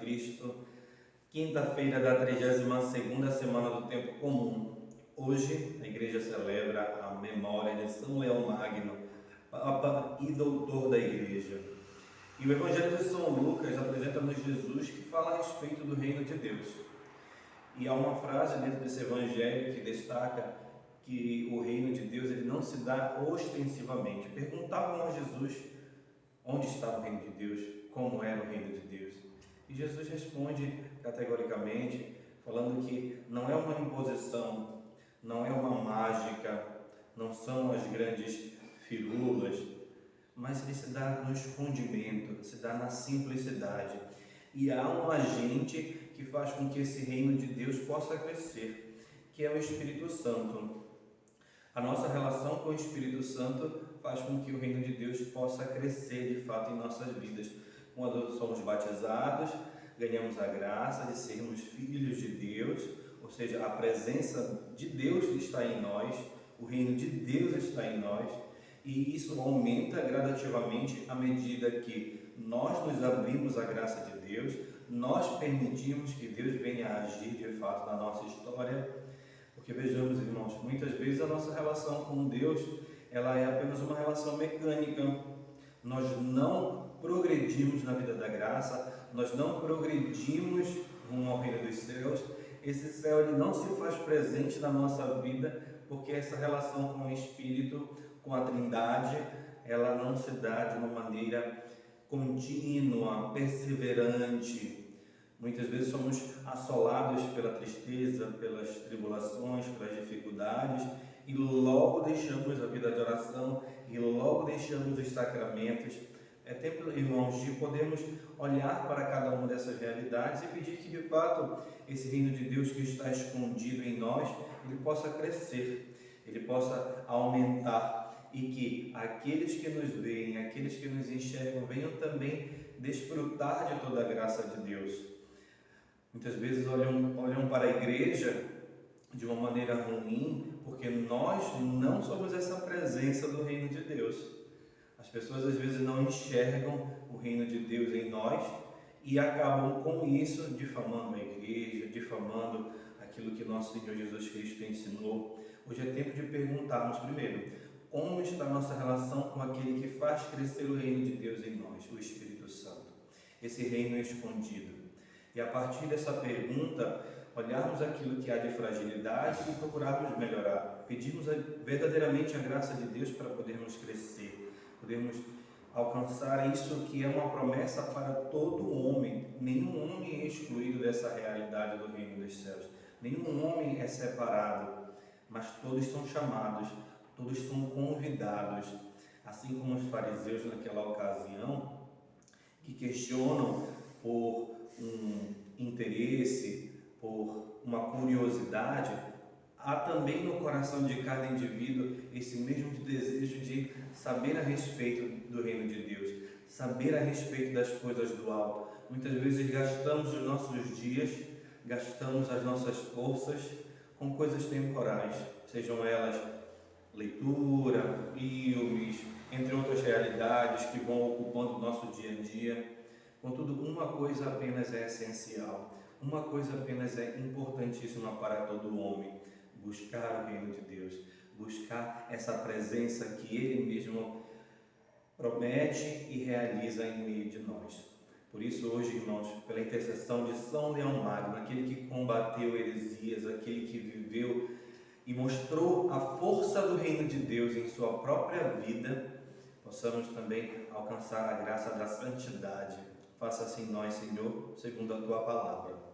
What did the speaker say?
Cristo, quinta-feira da 32ª semana do Tempo Comum. Hoje a Igreja celebra a memória de São Leão Magno, Papa e Doutor da Igreja. E o Evangelho de São Lucas apresenta-nos Jesus que fala a respeito do Reino de Deus. E há uma frase dentro desse Evangelho que destaca que o Reino de Deus ele não se dá ostensivamente. Perguntavam a Jesus onde estava o Reino de Deus, como era o Reino de Deus. E Jesus responde categoricamente, falando que não é uma imposição, não é uma mágica, não são as grandes firulas, mas ele se dá no escondimento, se dá na simplicidade. E há um agente que faz com que esse reino de Deus possa crescer, que é o Espírito Santo. A nossa relação com o Espírito Santo faz com que o reino de Deus possa crescer de fato em nossas vidas. Quando somos batizados, ganhamos a graça de sermos filhos de Deus, ou seja, a presença de Deus está em nós, o reino de Deus está em nós, e isso aumenta gradativamente à medida que nós nos abrimos à graça de Deus, nós permitimos que Deus venha a agir de fato na nossa história. Porque vejamos, irmãos, muitas vezes a nossa relação com Deus, ela é apenas uma relação mecânica. Nós não progredimos na vida da graça, nós não progredimos rumo ao reino dos céus. Esse céu ele não se faz presente na nossa vida, porque essa relação com o Espírito, com a Trindade, ela não se dá de uma maneira contínua, perseverante. Muitas vezes somos assolados pela tristeza, pelas tribulações, pelas dificuldades e logo deixamos a vida de oração e logo deixamos os sacramentos. É tempo, irmãos, de podermos olhar para cada uma dessas realidades e pedir que de fato esse reino de Deus que está escondido em nós, ele possa crescer, ele possa aumentar e que aqueles que nos veem, aqueles que nos enxergam venham também desfrutar de toda a graça de Deus. Muitas vezes olham para a igreja de uma maneira ruim, porque nós não somos essa presença do reino de Deus. As pessoas às vezes não enxergam o reino de Deus em nós e acabam com isso difamando a igreja, difamando aquilo que nosso Senhor Jesus Cristo ensinou. Hoje é tempo de perguntarmos primeiro, como está a nossa relação com aquele que faz crescer o reino de Deus em nós, o Espírito Santo, esse reino escondido. E a partir dessa pergunta, olharmos aquilo que há de fragilidade e procurarmos melhorar. Pedirmos verdadeiramente a graça de Deus para podermos crescer, podermos alcançar isso que é uma promessa para todo homem. Nenhum homem é excluído dessa realidade do reino dos céus. Nenhum homem é separado, mas todos são chamados, todos são convidados. Assim como os fariseus naquela ocasião, que questionam por um interesse, por uma curiosidade, há também no coração de cada indivíduo esse mesmo desejo de saber a respeito do reino de Deus, saber a respeito das coisas do alto. Muitas vezes gastamos os nossos dias, gastamos as nossas forças com coisas temporais, sejam elas leitura, filmes, entre outras realidades que vão ocupando o nosso dia a dia. Contudo, uma coisa apenas é essencial, uma coisa apenas é importantíssima para todo homem: buscar o reino de Deus, buscar essa presença que Ele mesmo promete e realiza em meio de nós. Por isso hoje, irmãos, pela intercessão de São Leão Magno, aquele que combateu heresias, aquele que viveu e mostrou a força do reino de Deus em sua própria vida, possamos também alcançar a graça da santidade. Faça assim nós, Senhor, segundo a Tua palavra.